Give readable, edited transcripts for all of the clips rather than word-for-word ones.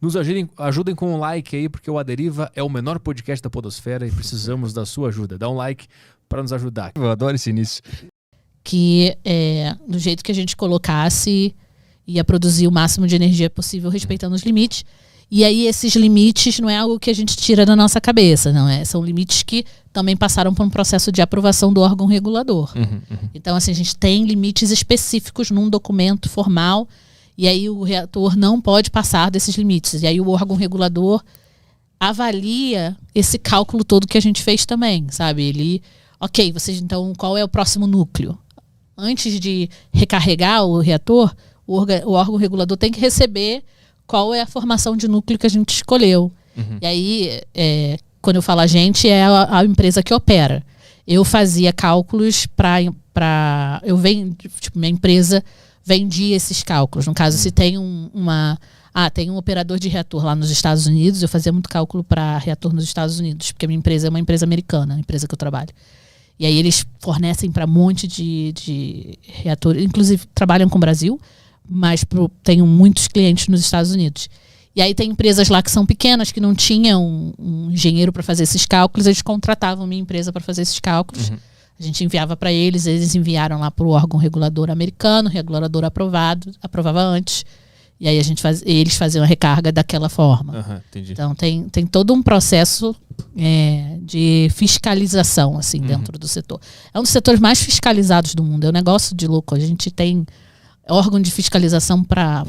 Nos ajudem com um like aí, porque o A Deriva é o menor podcast da podosfera e precisamos da sua ajuda. Dá um like para nos ajudar. Eu adoro esse início. Que do jeito que a gente colocasse, ia produzir o máximo de energia possível, respeitando os limites. E aí esses limites não é algo que a gente tira da nossa cabeça, não é? São limites que também passaram por um processo de aprovação do órgão regulador. Então, assim, a gente tem limites específicos num documento formal, e aí o reator não pode passar desses limites. E aí o órgão regulador avalia esse cálculo todo que a gente fez também, sabe? Ele, ok, vocês então, qual é o próximo núcleo? Antes de recarregar o reator, o órgão regulador tem que receber qual é a formação de núcleo que a gente escolheu. E aí, quando eu falo a gente, é a empresa que opera. Eu fazia cálculos para minha empresa vendia esses cálculos. No caso, se tem tem um operador de reator lá nos Estados Unidos, eu fazia muito cálculo para reator nos Estados Unidos, porque a minha empresa é uma empresa americana, a empresa que eu trabalho. E aí eles fornecem para um monte de reatores, inclusive trabalham com o Brasil, mas tenho muitos clientes nos Estados Unidos. E aí tem empresas lá que são pequenas, que não tinham um engenheiro para fazer esses cálculos, eles contratavam minha empresa para fazer esses cálculos. A gente enviava para eles enviaram lá para o órgão regulador americano, o regulador aprovava antes, e aí eles faziam a recarga daquela forma. Entendi. Então tem todo um processo de fiscalização assim, dentro do setor. É um dos setores mais fiscalizados do mundo, é um negócio de louco. A gente tem órgão de fiscalização para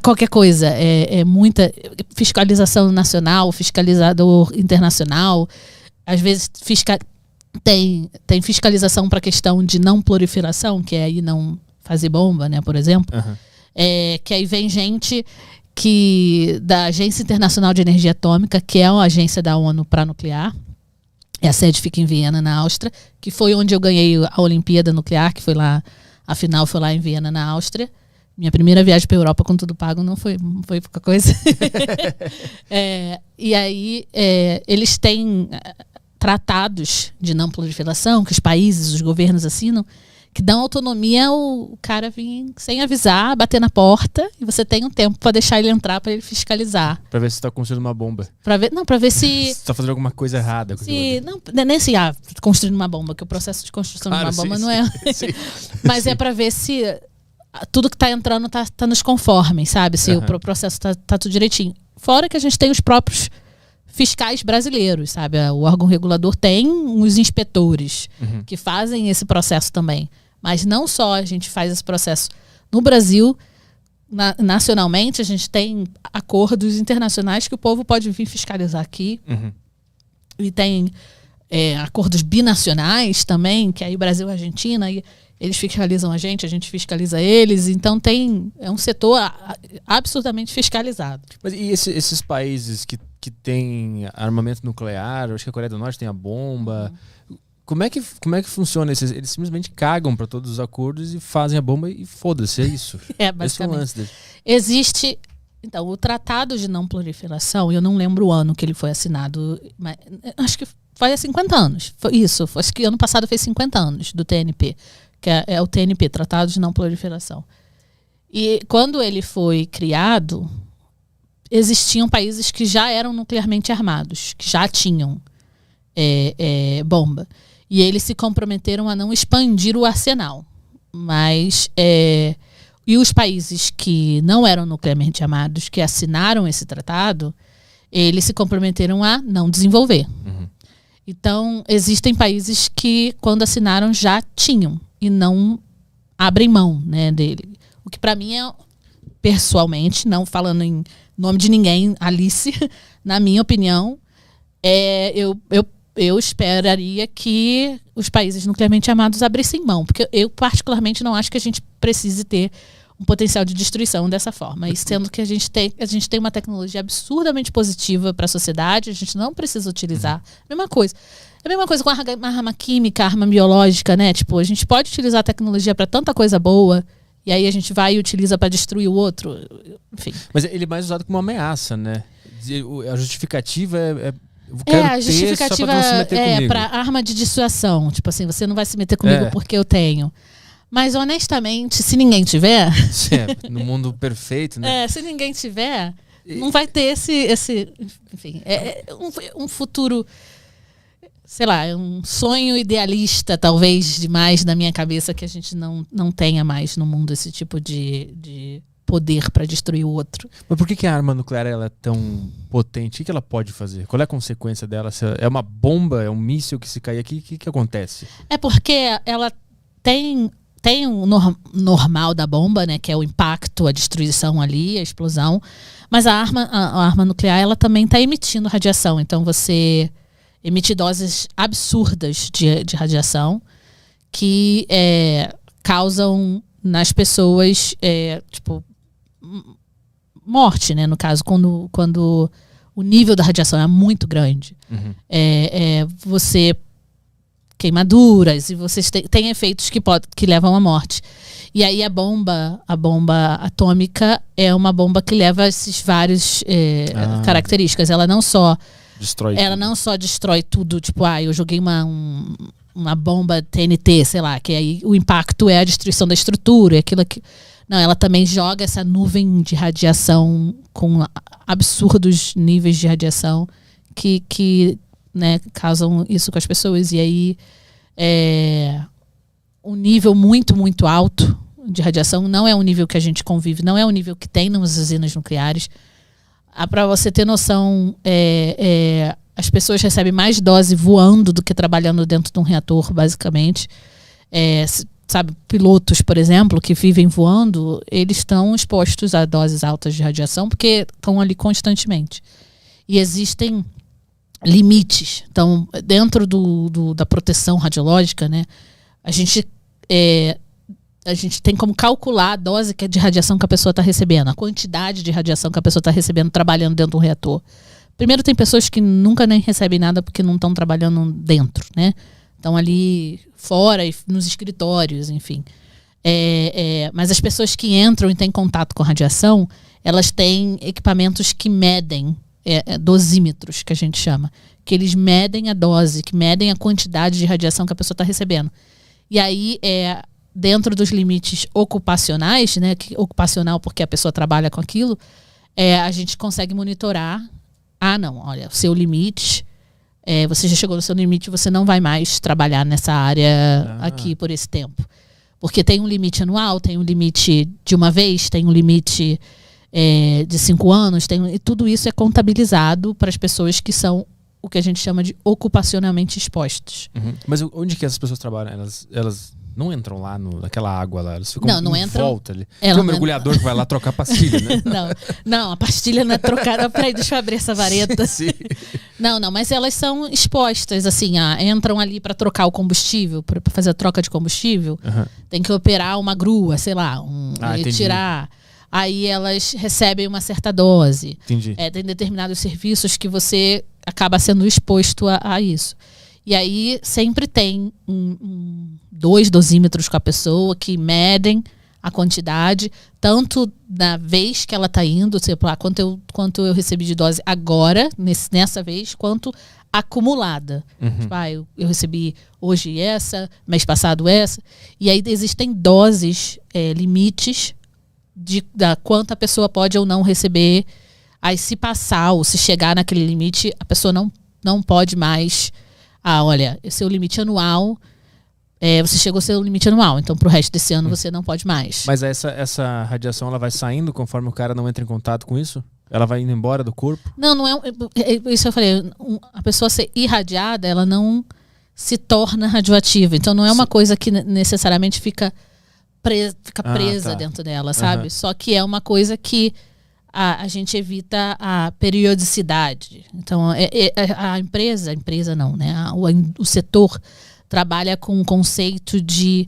qualquer coisa. É muita fiscalização nacional, fiscalizador internacional, às vezes tem fiscalização para a questão de não proliferação, que é aí não fazer bomba, né, por exemplo. Que aí vem gente da Agência Internacional de Energia Atômica, que é uma agência da ONU para nuclear. A sede fica em Viena, na Áustria, que foi onde eu ganhei a Olimpíada Nuclear, que foi lá, a final foi lá em Viena, na Áustria. Minha primeira viagem para a Europa com tudo pago não foi pouca coisa. E aí eles têm tratados de não proliferação que os países, os governos assinam, que dão autonomia ao cara vir sem avisar, bater na porta, e você tem um tempo para deixar ele entrar, para ele fiscalizar. Para ver se está construindo uma bomba. Para ver se está fazendo alguma coisa errada. Não é nem assim, construindo uma bomba, que o processo de construção de uma bomba não é. Mas é para ver se tudo que está entrando está nos conformes, sabe? Se o processo está tudo direitinho. Fora que a gente tem os próprios fiscais brasileiros, sabe? O órgão regulador tem os inspetores que fazem esse processo também. Mas não só a gente faz esse processo no Brasil, nacionalmente, a gente tem acordos internacionais que o povo pode vir fiscalizar aqui. E tem acordos binacionais também, que aí Brasil e Argentina, e eles fiscalizam a gente fiscaliza eles. Então é um setor absurdamente fiscalizado. Mas e esses países que têm armamento nuclear, acho que a Coreia do Norte tem a bomba, como é que funciona? Eles simplesmente cagam para todos os acordos e fazem a bomba e foda-se, é isso? Basicamente. Esse é o lance dele. Existe, então, o Tratado de Não Proliferação, eu não lembro o ano que ele foi assinado, mas acho que foi há 50 anos. Acho que ano passado fez 50 anos do TNP, que é o TNP, Tratado de Não Proliferação. E quando ele foi criado, existiam países que já eram nuclearmente armados, que já tinham bomba. E eles se comprometeram a não expandir o arsenal. Mas e os países que não eram nuclearmente armados, que assinaram esse tratado, eles se comprometeram a não desenvolver. Então, existem países que, quando assinaram, já tinham e não abrem mão, né, dele. O que, para mim, pessoalmente, não falando em nome de ninguém, Alice, na minha opinião, eu esperaria que os países nuclearmente armados abrissem mão, porque eu particularmente não acho que a gente precise ter um potencial de destruição dessa forma. E sendo que a gente tem uma tecnologia absurdamente positiva para a sociedade, a gente não precisa utilizar. Mesma coisa. É a mesma coisa com a arma química, a arma biológica, né? Tipo, a gente pode utilizar a tecnologia para tanta coisa boa, e aí a gente vai e utiliza para destruir o outro. Enfim. Mas ele é mais usado como uma ameaça, né? A justificativa eu quero a justificativa é para arma de dissuasão. Tipo assim, você não vai se meter comigo porque eu tenho. Mas, honestamente, se ninguém tiver... No mundo perfeito, né? Se ninguém tiver, não vai ter esse enfim, um futuro, sei lá, um sonho idealista, talvez, demais na minha cabeça, que a gente não tenha mais no mundo esse tipo de poder para destruir o outro. Mas por que a arma nuclear ela é tão potente? O que ela pode fazer? Qual é a consequência dela? Se é uma bomba, é um míssil que se cair aqui, o que acontece? É porque ela tem o normal da bomba, né, que é o impacto, a destruição ali, a explosão, mas a arma nuclear ela também está emitindo radiação, então você emite doses absurdas de radiação que causam nas pessoas tipo morte, né, no caso, quando o nível da radiação é muito grande. Uhum. Você queimaduras e vocês têm efeitos que levam à morte. E aí a bomba atômica é uma bomba que leva esses vários características. Ela não só destrói tudo, tipo, eu joguei uma bomba TNT, sei lá, que aí o impacto é a destruição da estrutura, aquilo que não, ela também joga essa nuvem de radiação com absurdos níveis de radiação que né, causam isso com as pessoas. E aí um nível muito, muito alto de radiação não é um nível que a gente convive, não é um nível que tem nas usinas nucleares. Para você ter noção, as pessoas recebem mais dose voando do que trabalhando dentro de um reator, basicamente. Sabe, pilotos, por exemplo, que vivem voando, eles estão expostos a doses altas de radiação porque estão ali constantemente. E existem limites. Então, dentro da proteção radiológica, né, a gente tem como calcular a dose de radiação que a pessoa está recebendo, a quantidade de radiação que a pessoa está recebendo trabalhando dentro de um reator. Primeiro, tem pessoas que nunca nem recebem nada porque não estão trabalhando dentro, né? Estão ali fora e nos escritórios, enfim. Mas as pessoas que entram e têm contato com radiação, elas têm equipamentos que medem, dosímetros, que a gente chama, que eles medem a dose, que medem a quantidade de radiação que a pessoa está recebendo. E aí, dentro dos limites ocupacionais, né, ocupacional porque a pessoa trabalha com aquilo, a gente consegue monitorar. Não, olha, o seu limite, você já chegou no seu limite, você não vai mais trabalhar nessa área aqui por esse tempo. Porque tem um limite anual, tem um limite de uma vez, tem um limite de 5 anos, e tudo isso é contabilizado para as pessoas que são o que a gente chama de ocupacionalmente expostos. Uhum. Mas onde que essas pessoas trabalham? Elas não entram lá naquela água lá, elas ficam não em entram, volta ali. Tem um mergulhador que vai lá trocar pastilha, né? Não, a pastilha não é trocada. Peraí, deixa eu abrir essa vareta. Sim. Não, mas elas são expostas, assim, entram ali para trocar o combustível, para fazer a troca de combustível. Uhum. Tem que operar uma grua, sei lá, e tirar. Aí elas recebem uma certa dose. Entendi. Tem determinados serviços que você acaba sendo exposto a isso. E aí sempre tem 2 dosímetros com a pessoa que medem a quantidade, tanto na vez que ela está indo, sei lá, quanto eu recebi de dose agora, nessa vez, quanto acumulada. Uhum. Tipo, eu recebi hoje essa, mês passado essa. E aí existem doses, limites da quanto a pessoa pode ou não receber. Aí se passar ou se chegar naquele limite, a pessoa não pode mais. Olha, esse é o limite anual, você chegou ao seu limite anual, então pro resto desse ano você não pode mais. Mas essa radiação ela vai saindo conforme o cara não entra em contato com isso? Ela vai indo embora do corpo? Não é isso eu falei, a pessoa ser irradiada, ela não se torna radioativa, então não é uma coisa que necessariamente fica presa dentro dela, sabe? Uhum. Só que é uma coisa que a gente evita a periodicidade. Então, a empresa não, né? O setor trabalha com um conceito de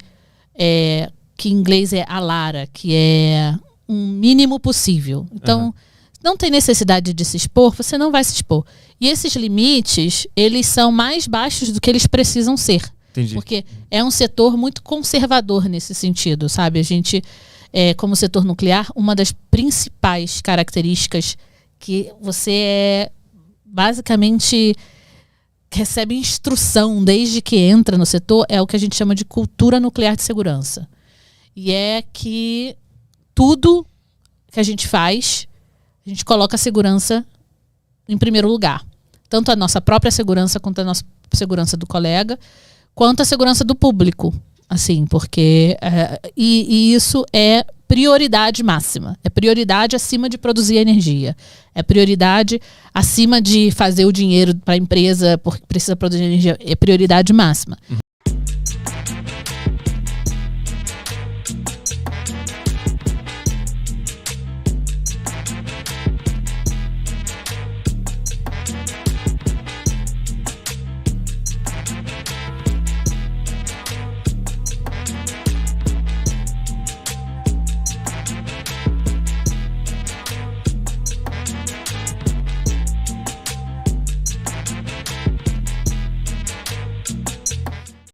que em inglês é ALARA, que é um mínimo possível. Então, não tem necessidade de se expor, você não vai se expor. E esses limites, eles são mais baixos do que eles precisam ser. Entendi. Porque é um setor muito conservador nesse sentido, sabe? A gente... como setor nuclear, uma das principais características que você basicamente recebe instrução desde que entra no setor é o que a gente chama de cultura nuclear de segurança. E é que tudo que a gente faz, a gente coloca a segurança em primeiro lugar. Tanto a nossa própria segurança, quanto a nossa segurança do colega, quanto a segurança do público. Assim, porque... e isso é prioridade máxima. É prioridade acima de produzir energia. É prioridade acima de fazer o dinheiro para a empresa porque precisa produzir energia. É prioridade máxima.